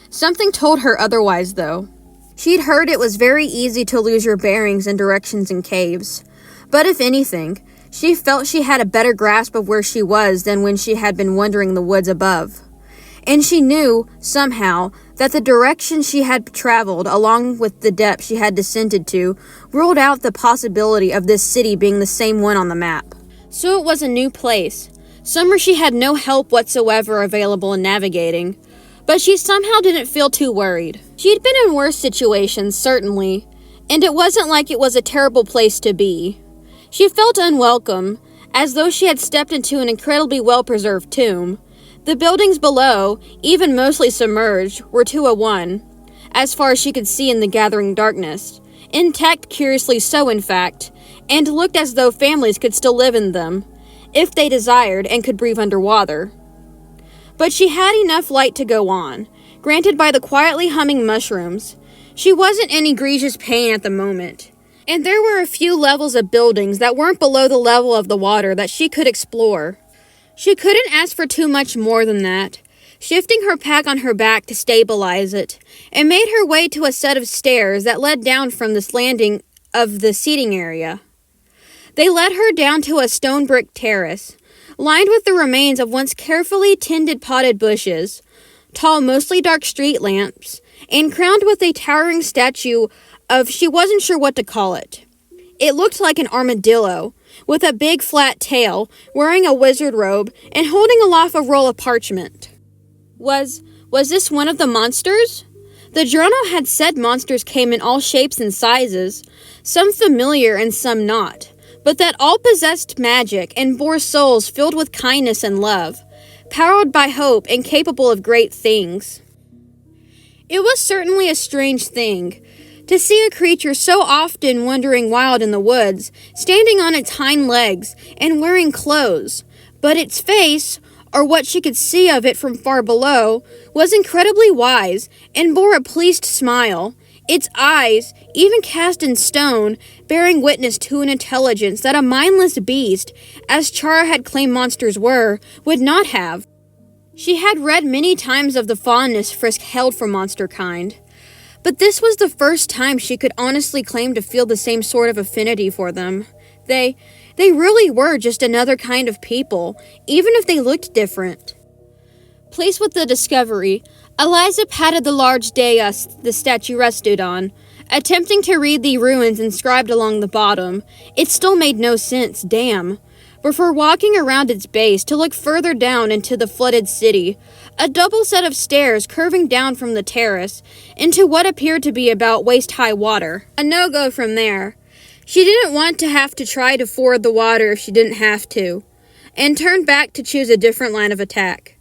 Something told her otherwise, though. She'd heard it was very easy to lose your bearings and directions in caves, but if anything, she felt she had a better grasp of where she was than when she had been wandering the woods above. And she knew, somehow, that the direction she had traveled, along with the depth she had descended to, ruled out the possibility of this city being the same one on the map. So it was a new place, somewhere she had no help whatsoever available in navigating, but she somehow didn't feel too worried. She'd been in worse situations, certainly, and it wasn't like it was a terrible place to be. She felt unwelcome, as though she had stepped into an incredibly well-preserved tomb. The buildings below, even mostly submerged, were 201, as far as she could see in the gathering darkness, intact curiously so in fact, and looked as though families could still live in them, if they desired and could breathe underwater. But she had enough light to go on, granted by the quietly humming mushrooms. She wasn't in egregious pain at the moment, and there were a few levels of buildings that weren't below the level of the water that she could explore. She couldn't ask for too much more than that, shifting her pack on her back to stabilize it, and made her way to a set of stairs that led down from this landing of the seating area. They led her down to a stone brick terrace, lined with the remains of once carefully tended potted bushes, tall, mostly dark street lamps, and crowned with a towering statue of she wasn't sure what to call it. It looked like an armadillo, with a big flat tail, wearing a wizard robe, and holding aloft a roll of parchment. Was this one of the monsters? The journal had said monsters came in all shapes and sizes, some familiar and some not, but that all possessed magic and bore souls filled with kindness and love, powered by hope and capable of great things. It was certainly a strange thing to see a creature so often wandering wild in the woods, standing on its hind legs and wearing clothes, but its face, or what she could see of it from far below, was incredibly wise and bore a pleased smile, its eyes, even cast in stone, bearing witness to an intelligence that a mindless beast, as Chara had claimed monsters were, would not have. She had read many times of the fondness Frisk held for monster kind, but this was the first time she could honestly claim to feel the same sort of affinity for them. They really were just another kind of people, even if they looked different. Pleased with the discovery, Eliza patted the large dais the statue rested on, attempting to read the runes inscribed along the bottom. It still made no sense, damn. Before walking around its base to look further down into the flooded city, a double set of stairs curving down from the terrace into what appeared to be about waist-high water. A no-go from there. She didn't want to have to try to ford the water if she didn't have to, and turned back to choose a different line of attack.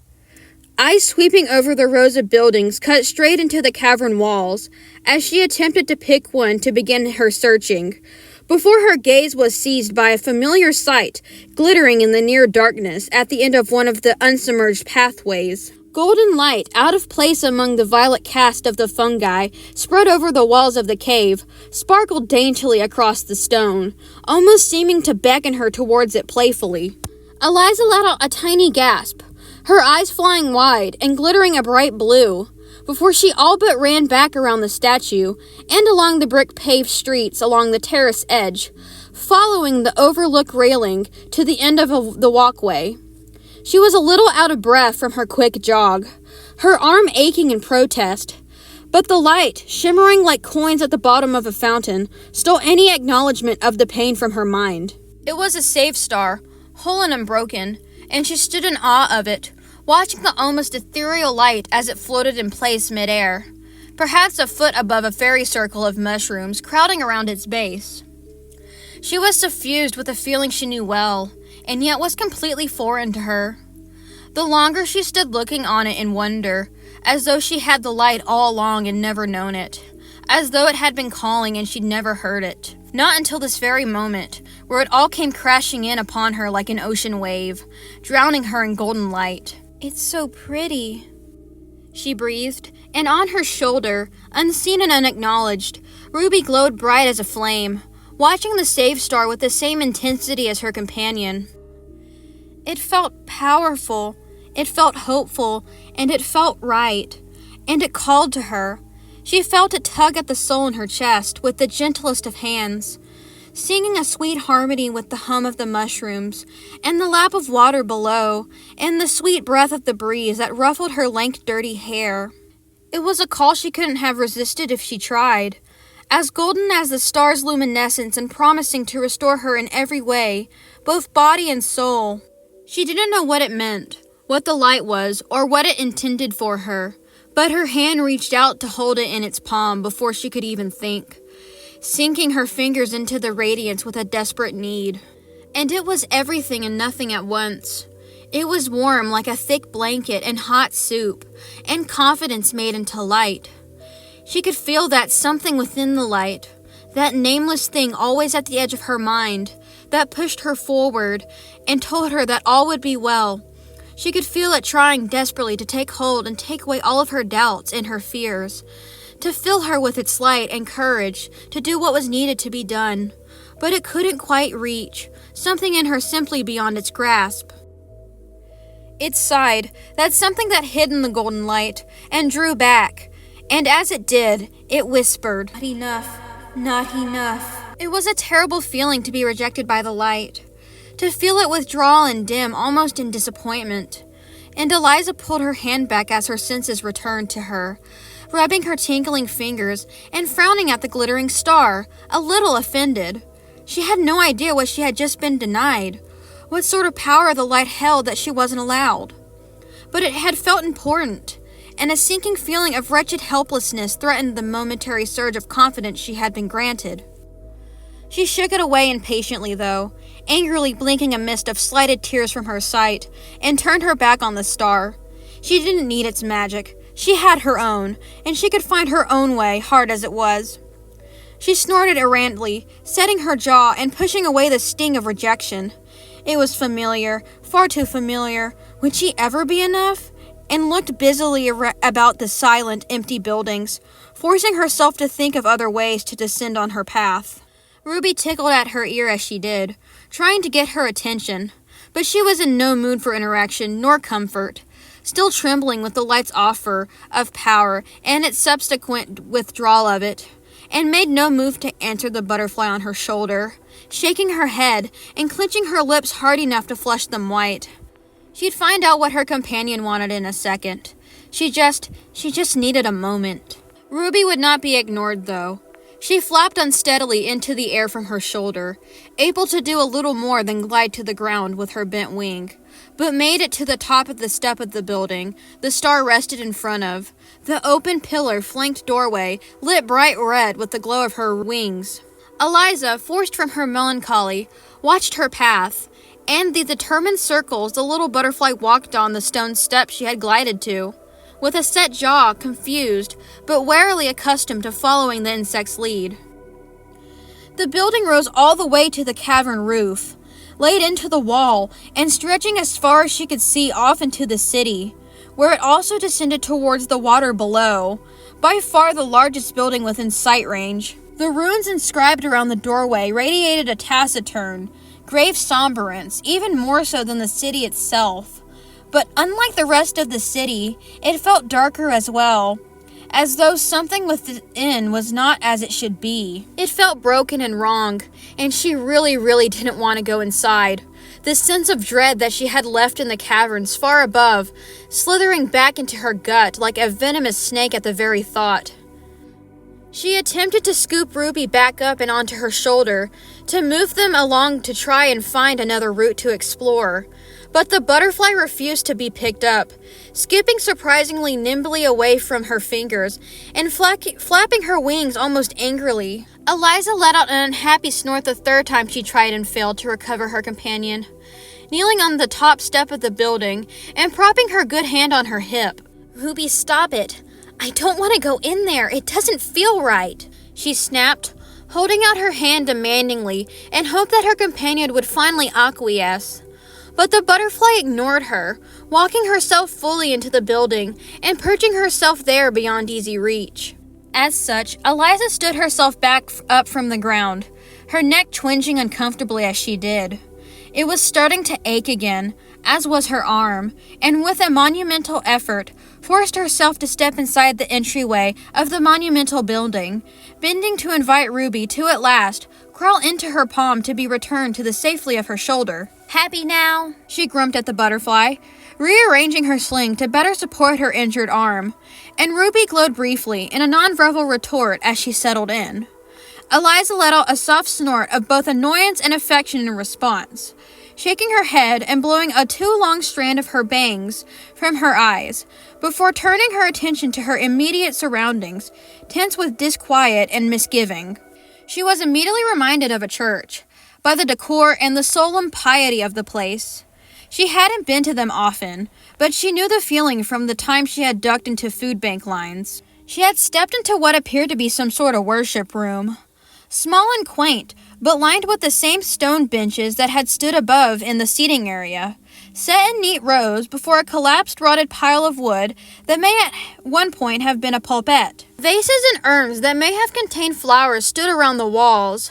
Eyes sweeping over the rows of buildings cut straight into the cavern walls as she attempted to pick one to begin her searching, before her gaze was seized by a familiar sight glittering in the near darkness at the end of one of the unsubmerged pathways. Golden light, out of place among the violet cast of the fungi spread over the walls of the cave, sparkled daintily across the stone, almost seeming to beckon her towards it playfully. Eliza let out a tiny gasp, her eyes flying wide and glittering a bright blue, before she all but ran back around the statue and along the brick-paved streets along the terrace edge, following the overlook railing to the end of the walkway. She was a little out of breath from her quick jog, her arm aching in protest, but the light, shimmering like coins at the bottom of a fountain, stole any acknowledgement of the pain from her mind. It was a save star, whole and unbroken, and she stood in awe of it, watching the almost ethereal light as it floated in place mid-air, perhaps a foot above a fairy circle of mushrooms crowding around its base. She was suffused with a feeling she knew well, and yet was completely foreign to her. The longer she stood looking on it in wonder, as though she had the light all along and never known it, as though it had been calling and she'd never heard it. Not until this very moment, where it all came crashing in upon her like an ocean wave, drowning her in golden light. "It's so pretty," she breathed, and on her shoulder, unseen and unacknowledged, Ruby glowed bright as a flame, watching the save star with the same intensity as her companion. It felt powerful, it felt hopeful, and it felt right, and it called to her. She felt it tug at the soul in her chest with the gentlest of hands, singing a sweet harmony with the hum of the mushrooms, and the lap of water below, and the sweet breath of the breeze that ruffled her lank, dirty hair. It was a call she couldn't have resisted if she tried, as golden as the star's luminescence and promising to restore her in every way, both body and soul. She didn't know what it meant, what the light was, or what it intended for her, but her hand reached out to hold it in its palm before she could even think, sinking her fingers into the radiance with a desperate need. And it was everything and nothing at once. It was warm like a thick blanket and hot soup, and confidence made into light. She could feel that something within the light, that nameless thing always at the edge of her mind, that pushed her forward and told her that all would be well. She could feel it trying desperately to take hold and take away all of her doubts and her fears, to fill her with its light and courage to do what was needed to be done. But it couldn't quite reach, something in her simply beyond its grasp. It sighed, that something that hid in the golden light, and drew back, and as it did, it whispered, "Not enough, not enough." It was a terrible feeling to be rejected by the light, to feel it withdraw and dim almost in disappointment, and Eliza pulled her hand back as her senses returned to her, rubbing her tingling fingers and frowning at the glittering star, a little offended. She had no idea what she had just been denied, what sort of power the light held that she wasn't allowed. But it had felt important, and a sinking feeling of wretched helplessness threatened the momentary surge of confidence she had been granted. She shook it away impatiently, though, angrily blinking a mist of slighted tears from her sight, and turned her back on the star. She didn't need its magic. She had her own, and she could find her own way, hard as it was. She snorted errantly, setting her jaw and pushing away the sting of rejection. It was familiar, far too familiar. Would she ever be enough? And looked busily about the silent, empty buildings, forcing herself to think of other ways to descend on her path. Ruby tickled at her ear as she did, trying to get her attention, but she was in no mood for interaction nor comfort. still trembling with the light's offer of power and its subsequent withdrawal of it, and made no move to answer the butterfly on her shoulder, shaking her head and clenching her lips hard enough to flush them white. She'd find out what her companion wanted in a second. She just needed a moment. Ruby would not be ignored, though. She flapped unsteadily into the air from her shoulder, able to do a little more than glide to the ground with her bent wing, but made it to the top of the step of the building the star rested in front of. The open pillar-flanked doorway lit bright red with the glow of her wings. Eliza, forced from her melancholy, watched her path, and the determined circles the little butterfly walked on the stone steps she had glided to, with a set jaw, confused, but warily accustomed to following the insect's lead. The building rose all the way to the cavern roof, laid into the wall, and stretching as far as she could see off into the city, where it also descended towards the water below, by far the largest building within sight range. The runes inscribed around the doorway radiated a taciturn, grave sombrance, even more so than the city itself. But unlike the rest of the city, it felt darker as well, as though something within was not as it should be. It felt broken and wrong, and she really didn't want to go inside. The sense of dread that she had left in the caverns far above, slithering back into her gut like a venomous snake at the very thought. She attempted to scoop Ruby back up and onto her shoulder, to move them along to try and find another route to explore. But the butterfly refused to be picked up, skipping surprisingly nimbly away from her fingers and flapping her wings almost angrily. Eliza let out an unhappy snort the third time she tried and failed to recover her companion, kneeling on the top step of the building and propping her good hand on her hip. "Ruby, stop it. I don't want to go in there. It doesn't feel right," she snapped, holding out her hand demandingly and hoped that her companion would finally acquiesce. But the butterfly ignored her, walking herself fully into the building and perching herself there beyond easy reach. As such, Eliza stood herself back up from the ground, her neck twinging uncomfortably as she did. It was starting to ache again, as was her arm, and with a monumental effort, forced herself to step inside the entryway of the monumental building, bending to invite Ruby to at last crawl into her palm to be returned to the safety of her shoulder. "Happy now?" she grumped at the butterfly, rearranging her sling to better support her injured arm, and Ruby glowed briefly in a non-verbal retort as she settled in. Eliza let out a soft snort of both annoyance and affection in response, shaking her head and blowing a too long strand of her bangs from her eyes, before turning her attention to her immediate surroundings, tense with disquiet and misgiving. She was immediately reminded of a church, by the decor and the solemn piety of the place. She hadn't been to them often, but she knew the feeling from the time she had ducked into food bank lines. She had stepped into what appeared to be some sort of worship room. Small and quaint, but lined with the same stone benches that had stood above in the seating area, set in neat rows before a collapsed rotted pile of wood that may at one point have been a pulpit. Vases and urns that may have contained flowers stood around the walls.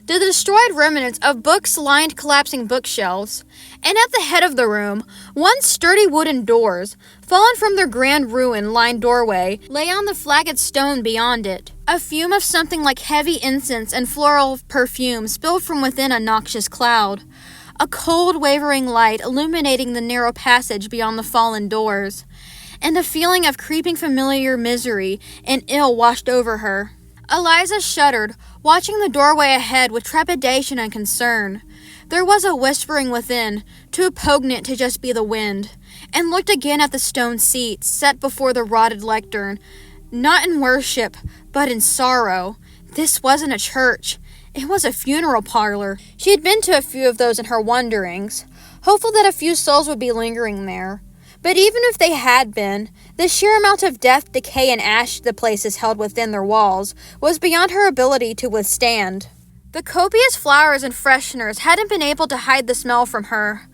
The destroyed remnants of books lined collapsing bookshelves, and at the head of the room, one sturdy wooden doors, fallen from their grand ruin-lined doorway, lay on the flagged stone beyond it. A fume of something like heavy incense and floral perfume spilled from within a noxious cloud, a cold, wavering light illuminating the narrow passage beyond the fallen doors, and a feeling of creeping familiar misery and ill washed over her. Eliza shuddered, watching the doorway ahead with trepidation and concern. There was a whispering within, too poignant to just be the wind, and looked again at the stone seat set before the rotted lectern, not in worship, but in sorrow. This wasn't a church. It was a funeral parlor. She had been to a few of those in her wanderings, hopeful that a few souls would be lingering there. But even if they had been, the sheer amount of death, decay, and ash the places held within their walls was beyond her ability to withstand. The copious flowers and fresheners hadn't been able to hide the smell from her,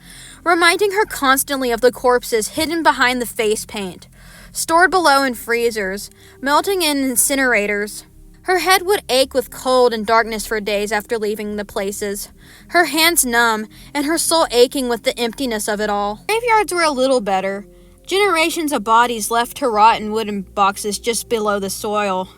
reminding her constantly of the corpses hidden behind the face paint, stored below in freezers, melting in incinerators. Her head would ache with cold and darkness for days after leaving the places, her hands numb and her soul aching with the emptiness of it all. Graveyards were a little better, Generations of bodies left to rot in wooden boxes just below the soil.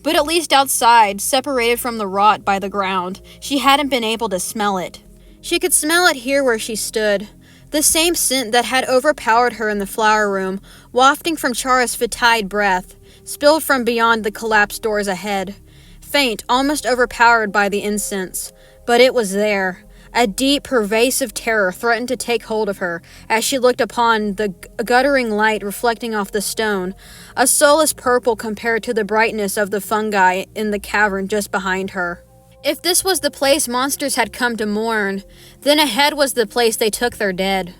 But at least outside, separated from the rot by the ground, she hadn't been able to smell it. She could smell it here where she stood. The same scent that had overpowered her in the flower room, wafting from Chara's fetid breath, spilled from beyond the collapsed doors ahead. Faint, almost overpowered by the incense. But it was there. A deep, pervasive terror threatened to take hold of her as she looked upon the guttering light reflecting off the stone, a soulless purple compared to the brightness of the fungi in the cavern just behind her. If this was the place monsters had come to mourn, then ahead was the place they took their dead.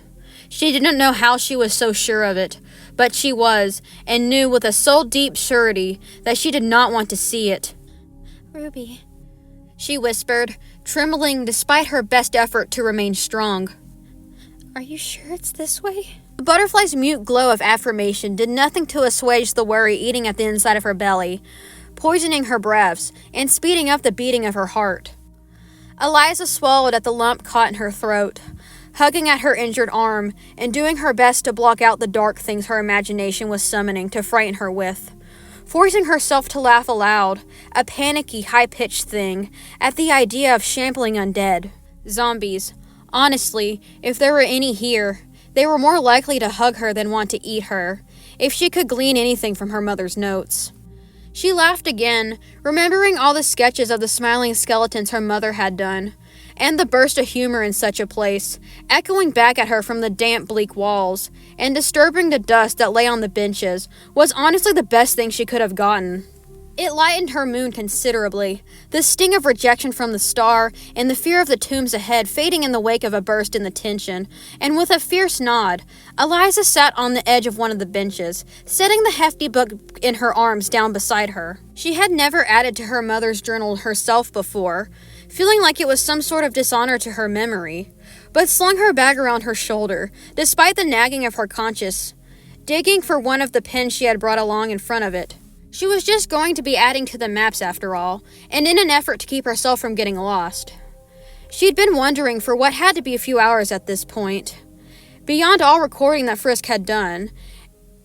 She didn't know how she was so sure of it, but she was, and knew with a soul-deep surety that she did not want to see it. "Ruby," she whispered, trembling despite her best effort to remain strong. "Are you sure it's this way?" The butterfly's mute glow of affirmation did nothing to assuage the worry eating at the inside of her belly, poisoning her breaths and speeding up the beating of her heart. Eliza swallowed at the lump caught in her throat, hugging at her injured arm and doing her best to block out the dark things her imagination was summoning to frighten her with. Forcing herself to laugh aloud, a panicky, high-pitched thing, at the idea of shambling undead. Zombies. Honestly, if there were any here, they were more likely to hug her than want to eat her, if she could glean anything from her mother's notes. She laughed again, remembering all the sketches of the smiling skeletons her mother had done, and the burst of humor in such a place, echoing back at her from the damp, bleak walls, and disturbing the dust that lay on the benches, was honestly the best thing she could have gotten. It lightened her mood considerably, the sting of rejection from the star, and the fear of the tombs ahead fading in the wake of a burst in the tension, and with a fierce nod, Eliza sat on the edge of one of the benches, setting the hefty book in her arms down beside her. She had never added to her mother's journal herself before, feeling like it was some sort of dishonor to her memory, but slung her bag around her shoulder, despite the nagging of her conscience, digging for one of the pens she had brought along in front of it. She was just going to be adding to the maps after all, and in an effort to keep herself from getting lost. She'd been wondering for what had to be a few hours at this point, beyond all recording that Frisk had done,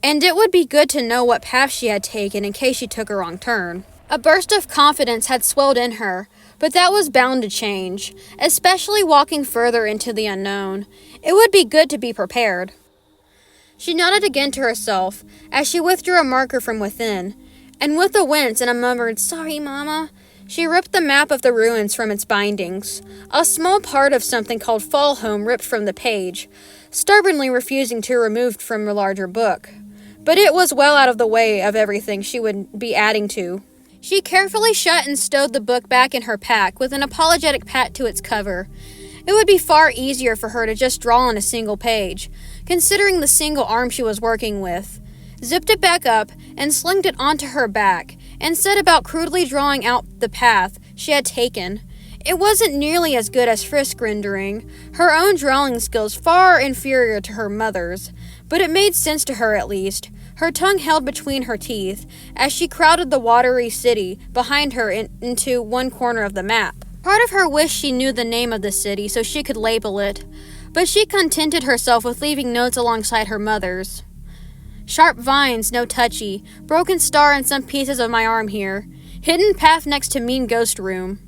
and it would be good to know what path she had taken in case she took a wrong turn. A burst of confidence had swelled in her, but that was bound to change, especially walking further into the unknown. It would be good to be prepared. She nodded again to herself as she withdrew a marker from within, and with a wince and a murmured, "Sorry, Mama," she ripped the map of the ruins from its bindings, a small part of something called Fallhome ripped from the page, stubbornly refusing to remove from the larger book. But it was well out of the way of everything she would be adding to. She carefully shut and stowed the book back in her pack with an apologetic pat to its cover. It would be far easier for her to just draw on a single page, considering the single arm she was working with. Zipped it back up and slinged it onto her back, and set about crudely drawing out the path she had taken. It wasn't nearly as good as Frisk rendering, her own drawing skills far inferior to her mother's, but it made sense to her at least, her tongue held between her teeth, as she crowded the watery city behind her into one corner of the map. Part of her wished she knew the name of the city so she could label it, but she contented herself with leaving notes alongside her mother's. Sharp vines, no touchy, broken star and some pieces of my arm here, hidden path next to mean ghost room.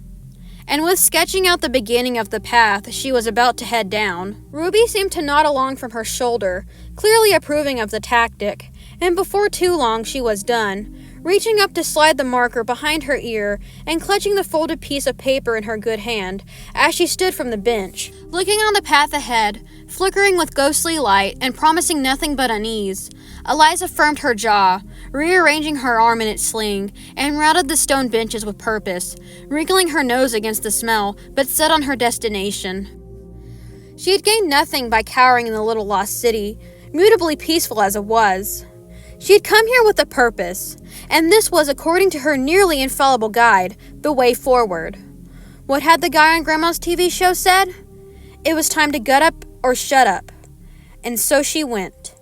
And with sketching out the beginning of the path she was about to head down, Ruby seemed to nod along from her shoulder, clearly approving of the tactic, and before too long she was done, reaching up to slide the marker behind her ear and clutching the folded piece of paper in her good hand as she stood from the bench, looking on the path ahead, flickering with ghostly light and promising nothing but unease. Eliza firmed her jaw, rearranging her arm in its sling, and routed the stone benches with purpose, wrinkling her nose against the smell, but set on her destination. She had gained nothing by cowering in the little lost city, mutably peaceful as it was. She had come here with a purpose, and this was, according to her nearly infallible guide, the way forward. What had the guy on Grandma's TV show said? It was time to gut up or shut up. And so she went.